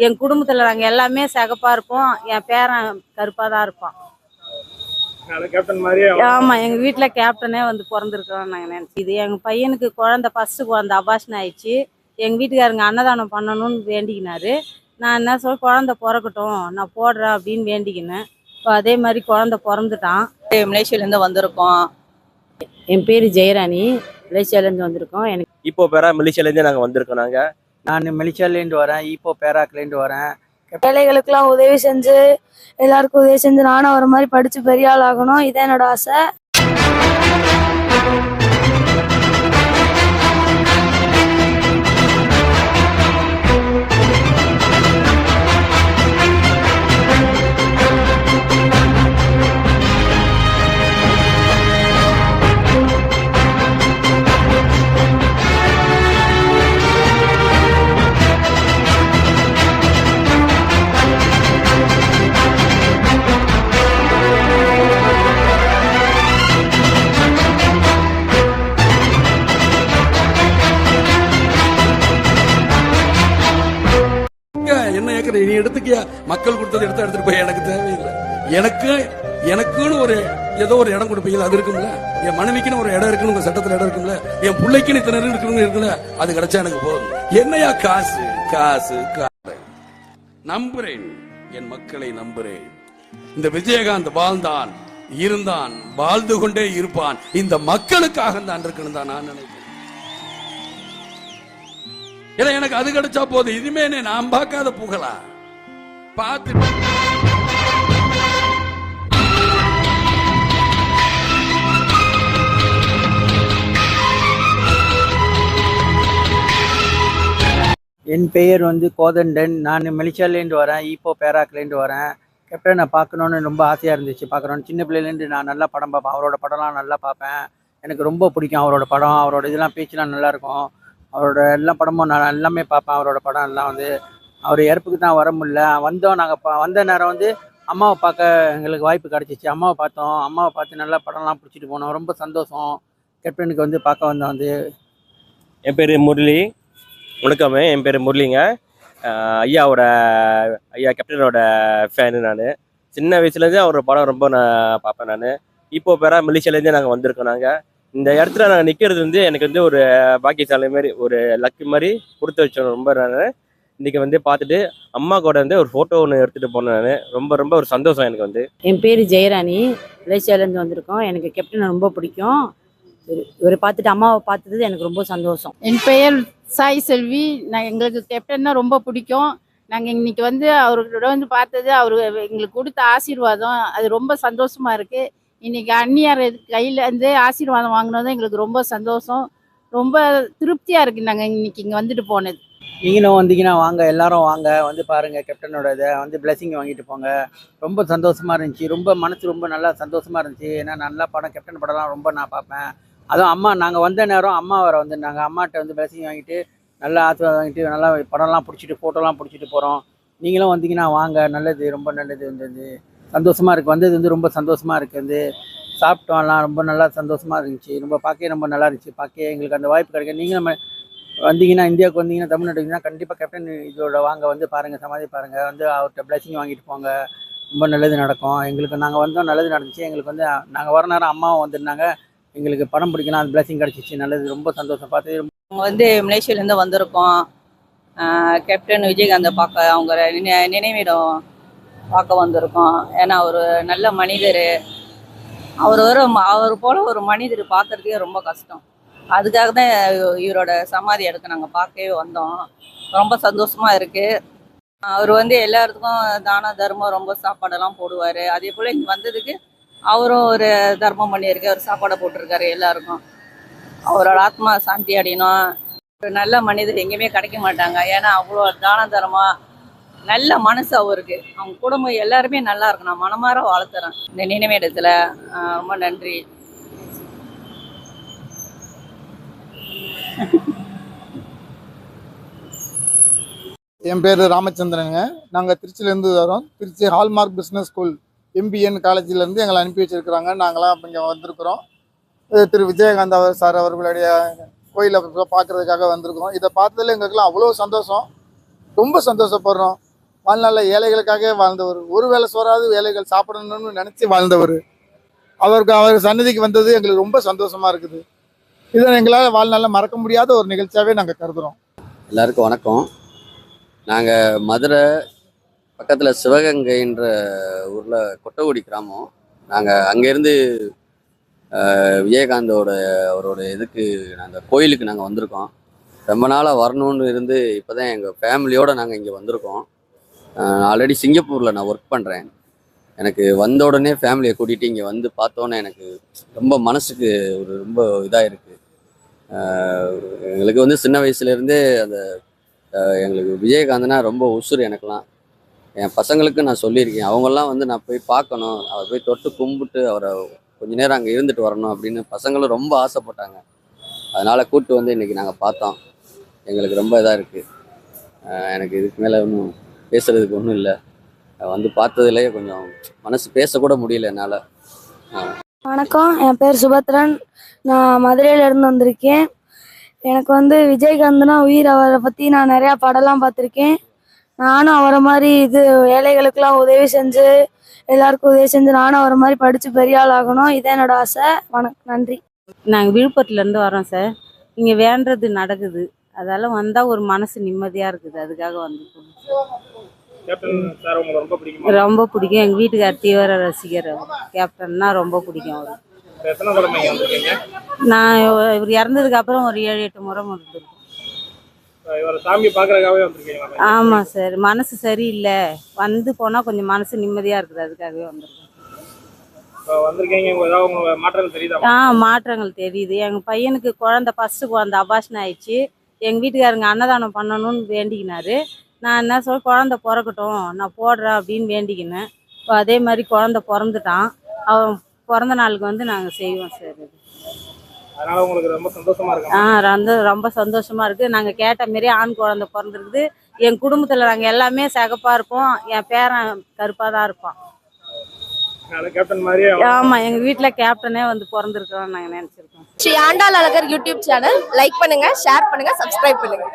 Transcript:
என் குடும்பத்தில் நாங்கள் எல்லாமே சிகப்பாக இருப்போம். என் பேரன் கருப்பாக தான் இருப்பான். ஆமாம், எங்கள் வீட்டில் கேப்டனே வந்து பிறந்திருக்கிறோம் நாங்கள் நினச்சி. இது எங்கள் பையனுக்கு ஃபஸ்ட்டு குழந்தை அபாஷன் ஆயிடுச்சு. எங்கள் வீட்டுக்காரங்க அன்னதானம் பண்ணணும்னு வேண்டிக்கினாரு. நான் என்ன குழந்தை பிறக்கட்டும், நான் போடுறேன் அப்படின்னு வேண்டிக்கினேன். இப்போ அதே மாதிரி குழந்தை பிறந்துட்டான். மலேசியாலேருந்து வந்திருக்கோம். என் பேர் ஜெயராணி, மலேசியாலேருந்து வந்திருக்கோம். எனக்கு இப்போ பேரா மலேசியாலேருந்து நாங்கள் வந்திருக்கோம். நான் மலேசியாலேருந்து வரேன். இப்போ பேராக்லேருந்து வரேன். ஏழைகளுக்கெல்லாம் உதவி செஞ்சு எல்லாருக்கும் உதவி செஞ்சு நானும் ஒரு மாதிரி படித்து பெரிய ஆள் ஆகணும், இதான் என்னோட ஆசை. என்ன ஏக்கர் நீ எடுத்துக்கியா, மக்கள் கொடுத்தது எடுத்துட்டு போய் எனக்கு தேவையில்லை. எனக்குன்னு ஒரு ஏதோ ஒரு இடம் கொடுப்பீங்களா, அது இருக்கும்ல. என் மனைவிக்குன்னு ஒரு இடம் இருக்குன்னு சட்டத்துல இடம் இருக்கும்ல. என் பிள்ளைக்குன்னு இத்தனை இருக்கணும் இருக்குல்ல, அது கிடைச்சா எனக்கு போதும். என்னையா காசு காசு காசு. நம்புறேன், என் மக்களை நம்புறேன். இந்த விஜயகாந்த் வாழ்ந்தான், இருந்தான், வாழ்ந்து கொண்டே இருப்பான். இந்த மக்களுக்காக தான் இருக்கணும் தான் நான் நினைக்கிறேன். ஏன்னா எனக்கு அது கிடைச்சா போதும். இனிமே நான் பார்க்காத புகழா பார்த்து. என் பெயர் கோதண்டன். நான் மலேசியாலேருந்து வரேன். இப்போ பேராக்லேருந்து வரேன். கேப்டனை பார்க்கணுன்னு ரொம்ப ஆசையாக இருந்துச்சு. பார்க்கணுன்னு சின்ன பிள்ளைலேருந்து நான் நல்லா படம் பார்ப்பேன். அவரோட படம்லாம் நல்லா பார்ப்பேன். எனக்கு ரொம்ப பிடிக்கும் அவரோட படம். அவரோட இதெல்லாம் பேச்சுலாம் நல்லாயிருக்கும். அவரோட எல்லா படமும் நான் எல்லாமே பார்ப்பேன். அவரோட படம் எல்லாம் அவர் இறப்புக்கு தான் வர முடியல. வந்தோம், நாங்கள் வந்த நேரம் அம்மாவை பார்க்க எங்களுக்கு வாய்ப்பு கிடச்சிச்சு. அம்மாவை பார்த்தோம். அம்மாவை பார்த்து நல்லா படம்லாம் பிடிச்சிட்டு போனோம். ரொம்ப சந்தோஷம். கேப்டனுக்கு பார்க்க வந்தோம். என் பேர் முரளி. வணக்கமே, என் பேர் முரளிங்க. ஐயா கேப்டனோட ஃபேனு நான். சின்ன வயசுலேருந்தே அவரோட படம் ரொம்ப நான் பார்ப்பேன். நான் இப்போ பேரா மலேசியாலேருந்தே நாங்கள் வந்திருக்கோம். நாங்கள் இந்த இடத்துல நாங்கள் நிற்கிறது எனக்கு ஒரு பாக்கியசாலை மாதிரி, ஒரு லக்கு மாதிரி கொடுத்து வச்சோம். ரொம்ப நான் இன்றைக்கி பார்த்துட்டு அம்மா கூட ஒரு ஃபோட்டோ ஒன்று எடுத்துகிட்டு போனேன். நான் ரொம்ப ரொம்ப ஒரு சந்தோஷம் எனக்கு. என் பேர் ஜெயராணி, மலேசியாலேருந்து வந்திருக்கோம். எனக்கு கேப்டனை ரொம்ப பிடிக்கும். இவரை பார்த்துட்டு அம்மாவை பார்த்தது எனக்கு ரொம்ப சந்தோஷம். என் பெயர் சாய் செல்வி. எங்களுக்கு கேப்டன்னா ரொம்ப பிடிக்கும். நாங்கள் இன்னைக்கு அவரோட பார்த்தது, அவர் எங்களுக்கு கொடுத்த ஆசீர்வாதம், அது ரொம்ப சந்தோஷமா இருக்கு. இன்னைக்கு அந்நியார் கையிலேருந்து ஆசீர்வாதம் வாங்கினதும் எங்களுக்கு ரொம்ப சந்தோஷம், ரொம்ப திருப்தியாக இருக்குது. நாங்கள் இன்னைக்கு இங்கே வந்துட்டு போனது. நீங்களும் வந்தீங்கன்னா வாங்க, எல்லாரும் வாங்க, பாருங்கள் கேப்டனோட இதை பிளெஸிங் வாங்கிட்டு போங்க. ரொம்ப சந்தோஷமாக இருந்துச்சு. ரொம்ப மனசு ரொம்ப நல்லா சந்தோஷமாக இருந்துச்சு. ஏன்னா நல்லா படம், கேப்டன் படம்லாம் ரொம்ப நான் பார்ப்பேன். அதுவும் அம்மா நாங்கள் வந்த நேரம் அம்மா வர வந்திருந்தாங்க. அம்மாட்ட பிளெஸிங் வாங்கிட்டு நல்லா ஆசீர்வாதம் வாங்கிட்டு நல்லா படம்லாம் பிடிச்சிட்டு ஃபோட்டோலாம் பிடிச்சிட்டு போகிறோம். நீங்களும் வந்தீங்கன்னா வாங்க, நல்லது, ரொம்ப நல்லது. சந்தோஷமாக இருக்குது. வந்தது ரொம்ப சந்தோஷமாக இருக்குது. சாப்பிட்டோம்லாம் ரொம்ப நல்லா சந்தோஷமாக இருந்துச்சு. ரொம்ப பார்க்க ரொம்ப நல்லா இருந்துச்சு. பார்க்க எங்களுக்கு அந்த வாய்ப்பு கிடைக்கும். நீங்களும் வந்தீங்கன்னா, இந்தியாவுக்கு வந்தீங்கன்னா, தமிழ்நாட்டுக்குன்னா கண்டிப்பாக கேப்டன் இதோட வாங்க, பாருங்கள், சமாதி பாருங்கள், அவர்கிட்ட பிளெஸிங் வாங்கிட்டு போங்க. ரொம்ப நல்லது நடக்கும். எங்களுக்கு நாங்கள் வந்தோம், நல்லது நடந்துச்சு. எங்களுக்கு நாங்கள் வர நேரம் அம்மாவும் வந்திருந்தாங்க. எங்களுக்கு படம் பிடிக்கலாம், அது பிளெஸிங் கிடச்சிச்சு. நல்லது, ரொம்ப சந்தோஷம். பார்த்து மலேசியாலேருந்து வந்திருக்கோம். கேப்டன் விஜயகாந்தை பார்க்க, அவங்க நினைவிடம் பார்க்க வந்திருக்கோம். ஏன்னா ஒரு நல்ல மனிதர். அவர் போல ஒரு மனிதர் பார்க்கறதுக்கே ரொம்ப கஷ்டம். அதுக்காக தான் இவரோட சமாதி எடுக்க நாங்கள் பார்க்கவே வந்தோம். ரொம்ப சந்தோஷமா இருக்கு. அவர் எல்லாத்துக்கும் தான தர்மம், ரொம்ப சாப்பாடெல்லாம் போடுவார். அதே போல் இங்கே வந்ததுக்கு அவரும் ஒரு தர்மம் பண்ணியிருக்காரு, ஒரு சாப்பாடை போட்டிருக்காரு எல்லாருக்கும். அவரோட ஆத்மா சாந்தி அடையணும். ஒரு நல்ல மனிதர் எங்கேயுமே கிடைக்க மாட்டாங்க. ஏன்னா அவ்வளோ தான தர்மம், நல்ல மனசு அவருக்கு. அவங்க குடும்பம் எல்லாருமே நல்லா இருக்கும். நான் மனமாற வாழ்த்துறேன் இந்த நினைவிடத்தில். ரொம்ப நன்றி. என் பேர் ராமச்சந்திரனுங்க. நாங்கள் திருச்சியிலேருந்து வரோம். Trichy Hallmark business school MBN காலேஜிலேருந்து எங்களை அனுப்பி வச்சுருக்குறாங்க. நாங்களாம் இங்கே வந்திருக்கிறோம். திரு விஜயகாந்த் சார் அவர்களுடைய கோயிலை பார்க்குறதுக்காக வந்திருக்கிறோம். இதை பார்த்ததில் எங்களுக்கெல்லாம் அவ்வளோ சந்தோஷம், ரொம்ப சந்தோஷப்படுறோம். வாழ்நாளில் ஏழைகளுக்காக வாழ்ந்தவர். ஒரு வேளை சோறாவது ஏழைகள் சாப்பிடணும்னு நினச்சி வாழ்ந்தவர். அவர் சன்னதிக்கு வந்தது எங்களுக்கு ரொம்ப சந்தோஷமா இருக்குது. இதை எங்களால் வாழ்நாளில் மறக்க முடியாத ஒரு நிகழ்ச்சியாகவே நாங்கள் கருதுகிறோம். எல்லாருக்கும் வணக்கம். நாங்கள் மதுரை பக்கத்தில் சிவகங்கைன்ற ஊரில் கொட்டகுடி கிராமம். நாங்கள் அங்கேருந்து விஜயகாந்தோட அவரோட இதுக்கு நாங்கள் கோயிலுக்கு நாங்கள் வந்திருக்கோம். ரொம்ப நாளாக வரணும்னு இருந்து இப்போ தான் எங்கள் ஃபேமிலியோடு நாங்கள் இங்கே வந்திருக்கோம். ஆல்ரெடி சிங்கப்பூரில் நான் ஒர்க் பண்ணுறேன். எனக்கு வந்த உடனே ஃபேமிலியை கூட்டிகிட்டு இங்கே வந்து பார்த்தோன்னே எனக்கு ரொம்ப மனசுக்கு ஒரு ரொம்ப இதாக இருக்குது. எங்களுக்கு வந்து சின்ன வயசுலேருந்தே அந்த எங்களுக்கு விஜயகாந்தனா ரொம்ப உசுறு. எனக்கெல்லாம் என் பசங்களுக்கு நான் சொல்லியிருக்கேன், அவங்கெல்லாம் வந்து நான் போய் பார்க்கணும், அவர் போய் தொட்டு கும்பிட்டு அவரை கொஞ்ச நேரம் அங்கே இருந்துட்டு வரணும் அப்படின்னு பசங்களும் ரொம்ப ஆசைப்பட்டாங்க. அதனால் கூப்பிட்டு வந்து இன்றைக்கி நாங்கள் பார்த்தோம். எங்களுக்கு ரொம்ப இதாக இருக்குது. எனக்கு இதுக்கு மேலே ஒன்றும் பேசுகிறதுக்கு ஒன்றும் இல்லை. வந்து பார்த்ததுலேயே கொஞ்சம் மனசு பேசக்கூட முடியல என்னால். வணக்கம், என் பேர் சுபத்ரன். நான் மதுரையிலேருந்து வந்திருக்கேன். எனக்கு வந்து விஜயகாந்த்னா உயிர். அவரை பற்றி நான் நிறையா படம்லாம் பார்த்துருக்கேன். நானும் அவரை மாதிரி ஏழைகளுக்கெல்லாம் உதவி செஞ்சு எல்லாருக்கும் உதவி செஞ்சு நானும் அவரை மாதிரி படித்து பெரிய ஆள் ஆகணும். இதான் என்னோட ஆசை. நன்றி. நாங்கள் விழுப்புரத்துலேருந்து வரோம் சார். இங்கே வேண்டது நடக்குது. அதெல்லாம் வந்தால் ஒரு மனசு நிம்மதியாக இருக்குது. அதுக்காக வந்துருக்கோம். ரொம்ப பிடிக்கும். எங்கள் வீட்டுக்கார் தீவிர ரசிகர். கேப்டன்னா ரொம்ப பிடிக்கும் அவர். நான் இவர் இறந்ததுக்கு அப்புறம் ஒரு 7-8 முறை வந்திருக்கோம். ஆமாம் சார், மனசு சரியில்லை, வந்து போனால் கொஞ்சம் மனசு நிம்மதியாக இருக்குது. அதுக்காகவே வந்திருக்கோம். மாற்றங்கள் தெரியுது. எங்கள் பையனுக்கு ஃபர்ஸ்ட் குழந்தை அபாஷன் ஆயிடுச்சு. எங்கள் வீட்டுக்காரங்க அன்னதானம் பண்ணணும்னு வேண்டிக்கினாரு. நான் என்ன குழந்தை பிறக்கட்டும், நான் போடுறேன் அப்படின்னு வேண்டிக்கினேன். இப்போ அதே மாதிரி குழந்தை பிறந்துட்டான். அவன் பிறந்த நாளுக்கு வந்து நாங்கள் செய்வோம் சார். ரொம்ப சந்தோஷமா இருக்கு. நாங்கள் கேட்ட மாரி ஆண் குழந்தை பிறந்திருக்குது. என் குடும்பத்தில் நாங்கள் எல்லாமே சிகப்பா இருப்போம். என் பேரன் கருப்பாக தான் இருப்பான். ஆமா, எங்க வீட்டுல கேப்டனே வந்து பிறந்திருக்கிறோம் நாங்க நினைச்சிருக்கோம். Shri Andal Azhagar YouTube channel like பண்ணுங்க, ஷேர் பண்ணுங்க, சப்ஸ்கிரைப் பண்ணுங்க.